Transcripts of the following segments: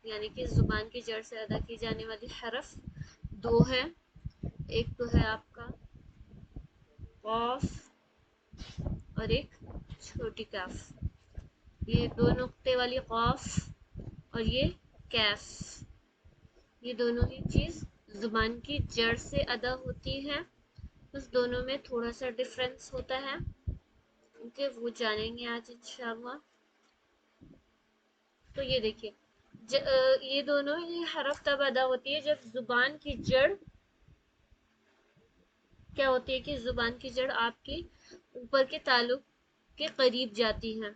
यानी कि जुबान की जड़ से अदा की जाने वाली हरफ दो है। एक तो है आपका कॉफ और एक छोटी काफ। ये दो नुक्ते वाली कॉफ और ये कैफ, ये दोनों ही चीज जुबान की जड़ से अदा होती है। उस दोनों में थोड़ा सा डिफरेंस होता है, ओके, वो जानेंगे आज इंशाल्लाह। तो ये देखिए, ये दोनों ही हरफ तब अदा होती है जब जुबान की जड़ क्या होती है कि जुबान की जड़ आपके ऊपर के तालु के करीब जाती है।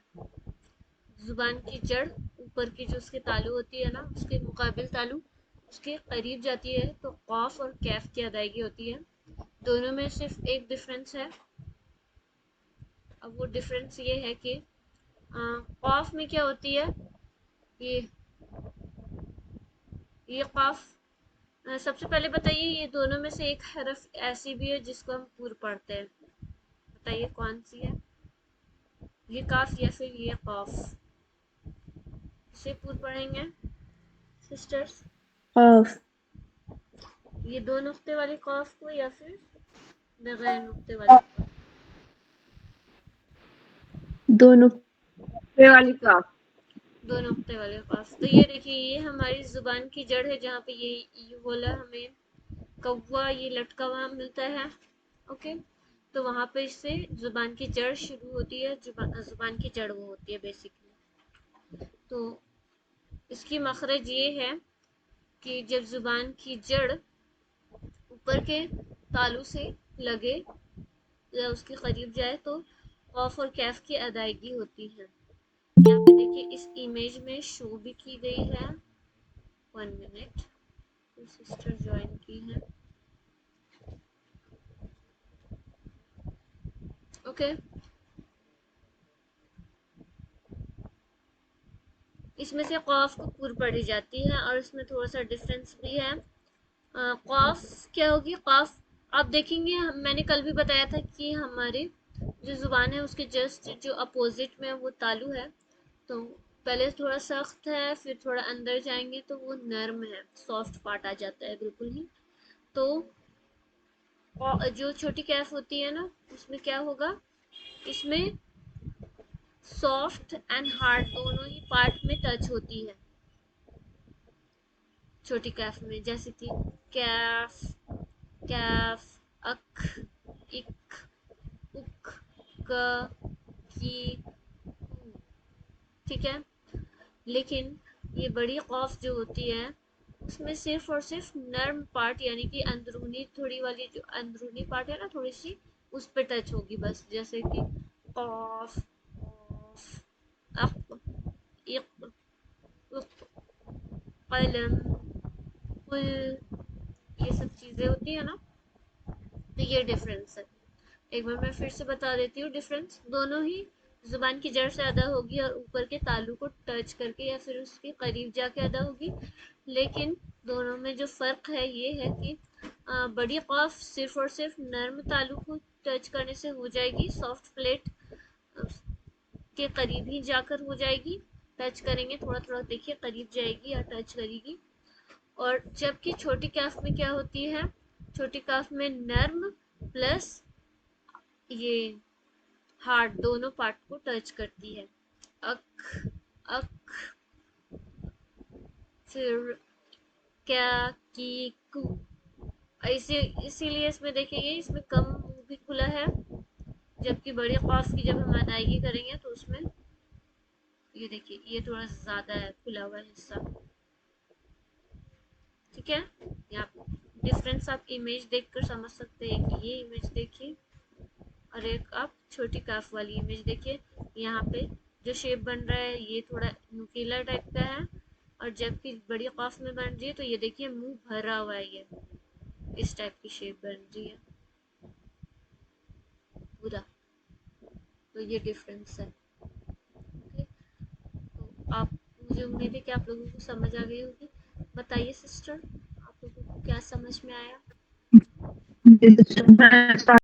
जुबान की जड़ ऊपर की जो उसके तालु होती है ना, उसके मुकाबिल तालु उसके करीब जाती है, तो कॉफ और कैफ की अदायगी होती है। दोनों में सिर्फ एक डिफरेंस है। अब वो डिफरेंस ये है कि कॉफ में क्या होती है, ये ये कॉफ, सबसे पहले बताइए ये दोनों में से एक हरफ ऐसी भी है जिसको हम पूर पढ़ते हैं, बताइए कौन सी है, ये काफ या फिर ये कॉफ? इसे पूर पढ़ेंगे सिस्टर्स, कॉफ। ये दो नुक्ते वाली कॉफ को या फिर बगैर नुक्ते वाली कॉफ? दो नुक्ते वाली कॉफ। दो नुक्ते वाले कॉफ। तो ये देखिए, ये हमारी जुबान की जड़ है जहाँ पे ये बोला हमें कौवा ये लटका हुआ मिलता है, ओके। तो वहां पे इससे जुबान की जड़ शुरू होती है, जुबान की जड़ वो होती है बेसिकली। तो इसकी मखरज ये है कि जब जुबान की जड़ ऊपर के तालु से लगे या उसके करीब जाए तो कॉफ और कैफ की अदायगी होती है। यहाँ पे देखिए इस इमेज में शो भी की गई है। 1 मिनट, सिस्टर ज्वाइन की है, ओके। इसमें से कॉफ को पूर पढ़ी जाती है और इसमें थोड़ा सा डिफरेंस भी है। कॉफ क्या होगी, कॉफ आप देखेंगे, मैंने कल भी बताया था कि हमारे जो जुबान है उसके जस्ट जो अपोजिट में वो तालु है। तो पहले थोड़ा सख्त है, फिर थोड़ा अंदर जाएंगे तो वो नर्म है, सॉफ्ट पार्ट आ जाता है बिल्कुल ही। तो जो छोटी कैफ होती है ना, उसमें क्या होगा, इसमें सॉफ्ट एंड हार्ड दोनों ही पार्ट में टच होती है छोटी कैफ में, जैसे कि कैफ, कैफ, अक, इक, उक, क, की, ठीक है। लेकिन ये बड़ी कॉफ जो होती है उसमें सिर्फ और सिर्फ नर्म पार्ट यानी कि अंदरूनी थोड़ी वाली जो अंदरूनी पार्ट है ना थोड़ी सी, उस पे टच होगी बस, जैसे कि कॉफ, कॉफ, अक, इक, उक, कलम, कुल, ये सब चीजें होती है ना। तो ये डिफरेंस है। एक बार मैं फिर से बता देती हूँ डिफरेंस, दोनों ही जुबान की जड़ से अदा होगी और ऊपर के तालु को टच करके या फिर उसके करीब जाके अदा होगी। लेकिन दोनों में जो फर्क है ये है कि बड़ी कॉफ सिर्फ और सिर्फ नर्म तालु को टच करने से हो जाएगी, सॉफ्ट प्लेट के करीब ही जाकर हो जाएगी, टच करेंगे थोड़ा थोड़ा, देखिए करीब जाएगी या टच करेगी। और जबकि छोटी काफ में क्या होती है, छोटी काफ में नर्म प्लस ये हार्ड दोनों पार्ट को टच करती है। अक, अक, फिर क्या, की, कु, ऐसे, इसीलिए इसमें देखेंगे इसमें कम मुंह भी खुला है, जबकि बड़ी कॉफ की जब हम अदायगी करेंगे तो उसमें ये देखिए ये थोड़ा ज्यादा है खुला हुआ हिस्सा, ठीक है। यहाँ डिफरेंस आप इमेज देखकर समझ सकते हैं कि ये इमेज देखिए और एक आप छोटी काफ वाली इमेज देखिए, यहाँ पे जो शेप बन रहा है ये थोड़ा नुकीला टाइप का है, और जबकि बड़ी काफ में बन रही है तो ये देखिए मुंह भरा हुआ है, ये इस टाइप की शेप बन रही है पूरा। तो ये डिफरेंस है, ओके। तो आप, मुझे उम्मीद है कि आप लोगों को समझ आ गई होगी। बताइए सिस्टर, आप लोगों को क्या समझ में आया?